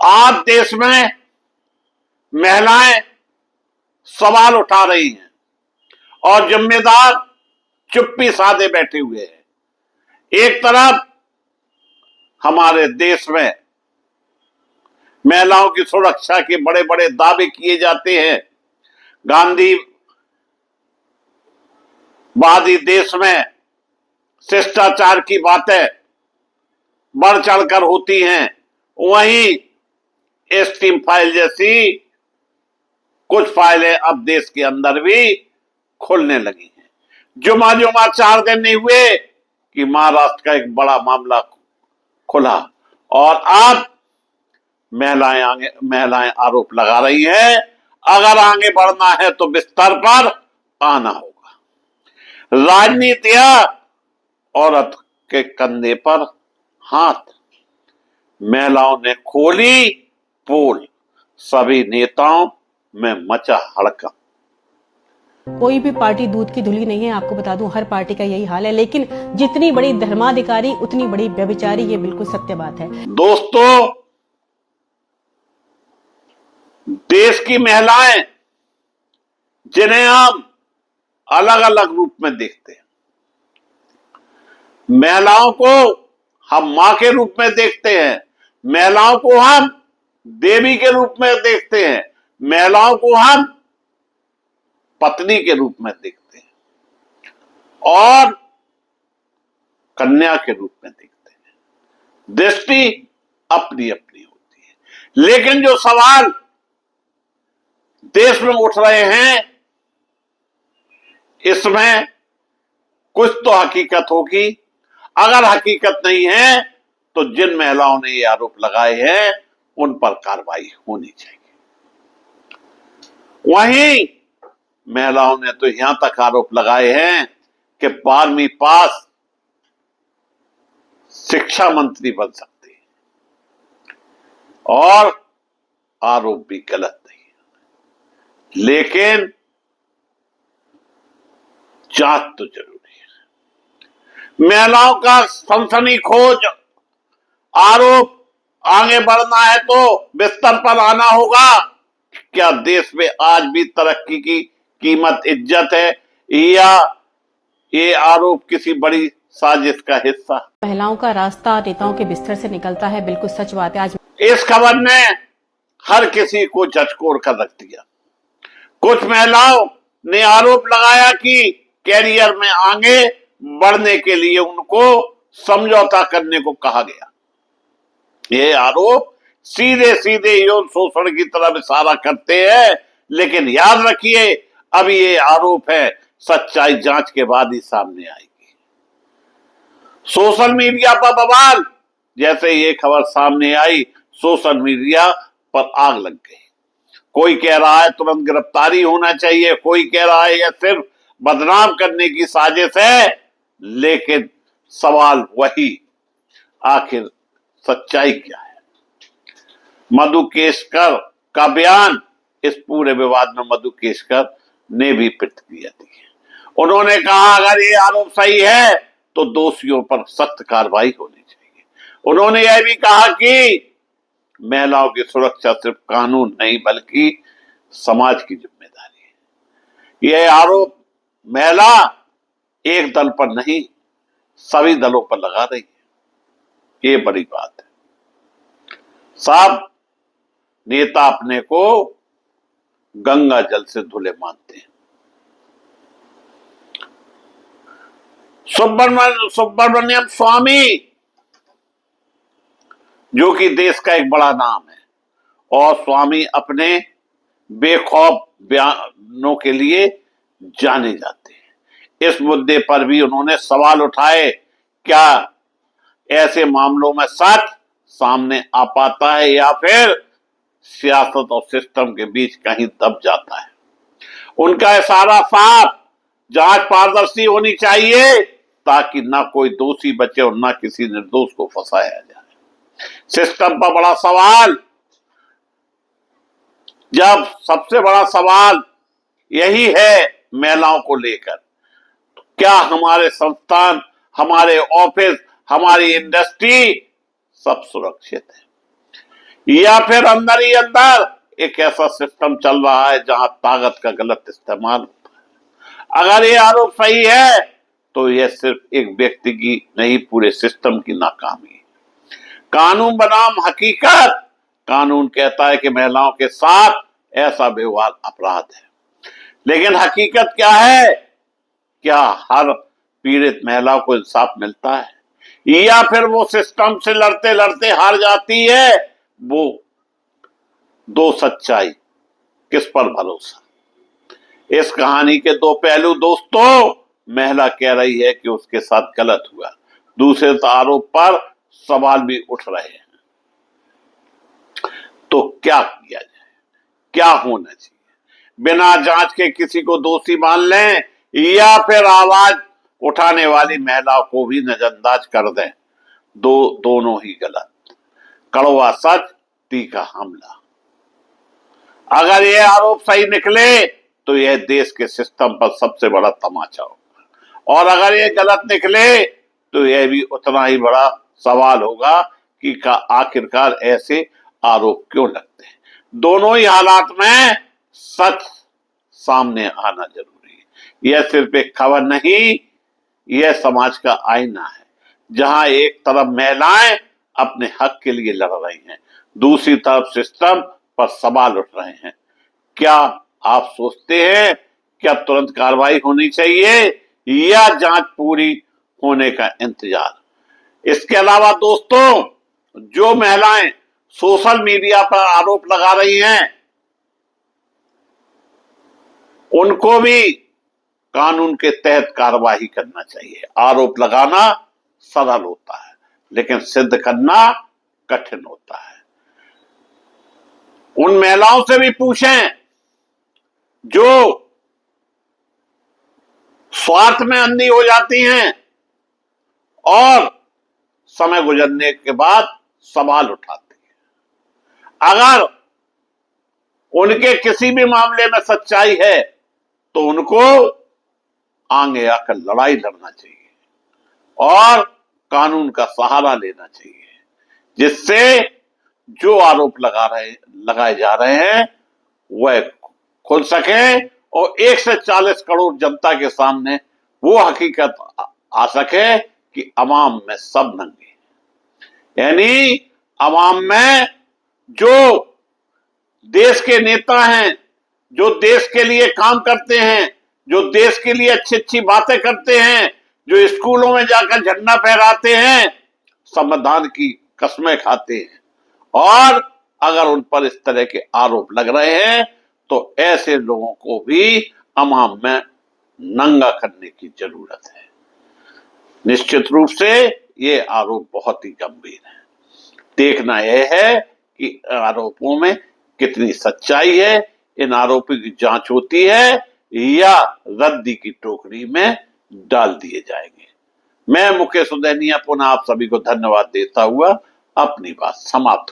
आज देश में महिलाएं सवाल उठा रही हैं और जिम्मेदार चुप्पी साधे बैठे हुए हैं। एक तरफ हमारे देश में महिलाओं की सुरक्षा के बड़े बड़े दावे किए जाते हैं। गांधीवादी देश में शिष्टाचार की बातें बढ़ चढ़कर होती हैं, वहीं एस्टीम फाइल जैसी कुछ फाइलें अब देश के अंदर भी खुलने लगी हैं। जुमा 4 दिन नहीं हुए कि महाराष्ट्र का एक बड़ा मामला खुला और अब महिलाएं आरोप लगा रही हैं, अगर आगे बढ़ना है तो बिस्तर पर आना होगा। राजनीति औरत के कंधे पर हाथ, महिलाओं ने खोली पोल, सभी नेताओं में मचा हड़कंप। कोई भी पार्टी दूध की धुली नहीं है, आपको बता दूं, हर पार्टी का यही हाल है। लेकिन जितनी बड़ी धर्माधिकारी उतनी बड़ी व्यभिचारी, ये बिल्कुल सत्य बात है। दोस्तों, देश की महिलाएं जिन्हें हम अलग अलग रूप में देखते हैं, महिलाओं को हम मां के रूप में देखते हैं, महिलाओं को हम देवी के रूप में देखते हैं, महिलाओं को हम पत्नी के रूप में देखते हैं और कन्या के रूप में देखते हैं। दृष्टि अपनी अपनी होती है, लेकिन जो सवाल देश में उठ रहे हैं, इसमें कुछ तो हकीकत होगी। अगर हकीकत नहीं है तो जिन महिलाओं ने ये आरोप लगाए हैं उन पर कार्रवाई होनी चाहिए। वहीं महिलाओं ने तो यहां तक आरोप लगाए हैं कि 12वीं पास शिक्षा मंत्री बन सकती है और आरोप भी गलत नहीं है, लेकिन जांच तो जरूरी है। महिलाओं का सनसनीखेज आरोप, आगे बढ़ना है तो बिस्तर पर आना होगा। क्या देश में आज भी तरक्की की कीमत इज्जत है या ये आरोप किसी बड़ी साजिश का हिस्सा? महिलाओं का रास्ता नेताओं के बिस्तर से निकलता है, बिल्कुल सच बात है। आज इस खबर ने हर किसी को झकझोर कर रख दिया। कुछ महिलाओं ने आरोप लगाया कि कैरियर में आगे बढ़ने के लिए उनको समझौता करने को कहा गया। ये आरोप सीधे सीधे यौन शोषण की तरफ इशारा करते हैं, लेकिन याद रखिए, अब ये आरोप है, सच्चाई जांच के बाद ही सामने आएगी। सोशल मीडिया पर बवाल, जैसे ये खबर सामने आई, सोशल मीडिया पर आग लग गई। कोई कह रहा है तुरंत गिरफ्तारी होना चाहिए, कोई कह रहा है यह सिर्फ बदनाम करने की साजिश है, लेकिन सवाल वही, आखिर सच्चाई क्या है? मधु केशकर का बयान, इस पूरे विवाद में मधु केशकर ने भी प्रतिक्रिया दी है। उन्होंने कहा अगर ये आरोप सही है तो दोषियों पर सख्त कार्रवाई होनी चाहिए। उन्होंने यह भी कहा कि महिलाओं की सुरक्षा सिर्फ कानून नहीं बल्कि समाज की जिम्मेदारी है। यह आरोप महिला एक दल पर नहीं, सभी दलों पर लगा रही है। ये बड़ी बात है। सब नेता अपने को गंगा जल से धुले मानते हैं। सुब्रमण्यम स्वामी, जो कि देश का एक बड़ा नाम है, और स्वामी अपने बेखौफ बयानों के लिए जाने जाते हैं। इस मुद्दे पर भी उन्होंने सवाल उठाए, क्या ऐसे मामलों में सच सामने आ पाता है या फिर सियासत और सिस्टम के बीच कहीं दब जाता है? उनका इशारा साफ, जांच पारदर्शी होनी चाहिए ताकि ना कोई दोषी बचे और ना किसी निर्दोष को फंसाया जाए। सिस्टम पर बड़ा सवाल, जब सबसे बड़ा सवाल यही है महिलाओं को लेकर, तो क्या हमारे संस्थान, हमारे ऑफिस, हमारी इंडस्ट्री सब सुरक्षित है? या फिर अंदर ही अंदर एक ऐसा सिस्टम चल रहा है जहां ताकत का गलत इस्तेमाल होता है। अगर ये आरोप सही है तो यह सिर्फ एक व्यक्ति की नहीं, पूरे सिस्टम की नाकामी है। कानून बनाम हकीकत। कानून कहता है कि महिलाओं के साथ ऐसा व्यवहार अपराध है, लेकिन हकीकत क्या है? क्या हर पीड़ित महिला को इंसाफ मिलता है, या फिर वो सिस्टम से लड़ते लड़ते हार जाती है? वो दो सच्चाई, किस पर भरोसा? इस कहानी के दो पहलू दोस्तों। महिला कह रही है कि उसके साथ गलत हुआ, दूसरे आरोप पर सवाल भी उठ रहे हैं। तो क्या किया जाए, क्या होना चाहिए? बिना जांच के किसी को दोषी मान लें, या फिर आवाज उठाने वाली महिला को भी नजरअंदाज कर दें? दोनों ही गलत। कड़वा सच, तीखा हमला। अगर यह आरोप सही निकले तो यह देश के सिस्टम पर सबसे बड़ा तमाचा होगा, और अगर यह गलत निकले तो यह भी उतना ही बड़ा सवाल होगा कि आखिरकार ऐसे आरोप क्यों लगते हैं। दोनों ही हालात में सच सामने आना जरूरी है। यह सिर्फ एक खबर नहीं, यह समाज का आईना है, जहां एक तरफ महिलाएं अपने हक के लिए लड़ रही हैं, दूसरी तरफ सिस्टम पर सवाल उठ रहे हैं। क्या आप सोचते हैं क्या तुरंत कार्रवाई होनी चाहिए, या जांच पूरी होने का इंतजार? इसके अलावा दोस्तों, जो महिलाएं सोशल मीडिया पर आरोप लगा रही हैं, उनको भी कानून के तहत कार्रवाई करना चाहिए। आरोप लगाना सरल होता है, लेकिन सिद्ध करना कठिन होता है। उन महिलाओं से भी पूछें जो स्वार्थ में अंधी हो जाती हैं और समय गुजरने के बाद सवाल उठाती हैं। अगर उनके किसी भी मामले में सच्चाई है तो उनको आगे आकर लड़ाई लड़ना चाहिए और कानून का सहारा लेना चाहिए, जिससे जो आरोप लगाए जा रहे हैं वह खुल सके और 1 से 40 करोड़ जनता के सामने वो हकीकत आ सके कि अवाम में सब नंगे, यानी अवाम में जो देश के नेता हैं, जो देश के लिए काम करते हैं, जो देश के लिए अच्छी अच्छी बातें करते हैं, जो स्कूलों में जाकर झंडा फहराते हैं, संविधान की कसमें खाते हैं, और अगर उन पर इस तरह के आरोप लग रहे हैं तो ऐसे लोगों को भी अवाम में नंगा करने की जरूरत है। निश्चित रूप से ये आरोप बहुत ही गंभीर है। देखना यह है कि आरोपों में कितनी सच्चाई है, इन आरोपों की जांच होती है या रद्दी की टोकरी में डाल दिए जाएंगे। मैं मुकेश उदैनिया पुनः आप सभी को धन्यवाद देता हुआ अपनी बात समाप्त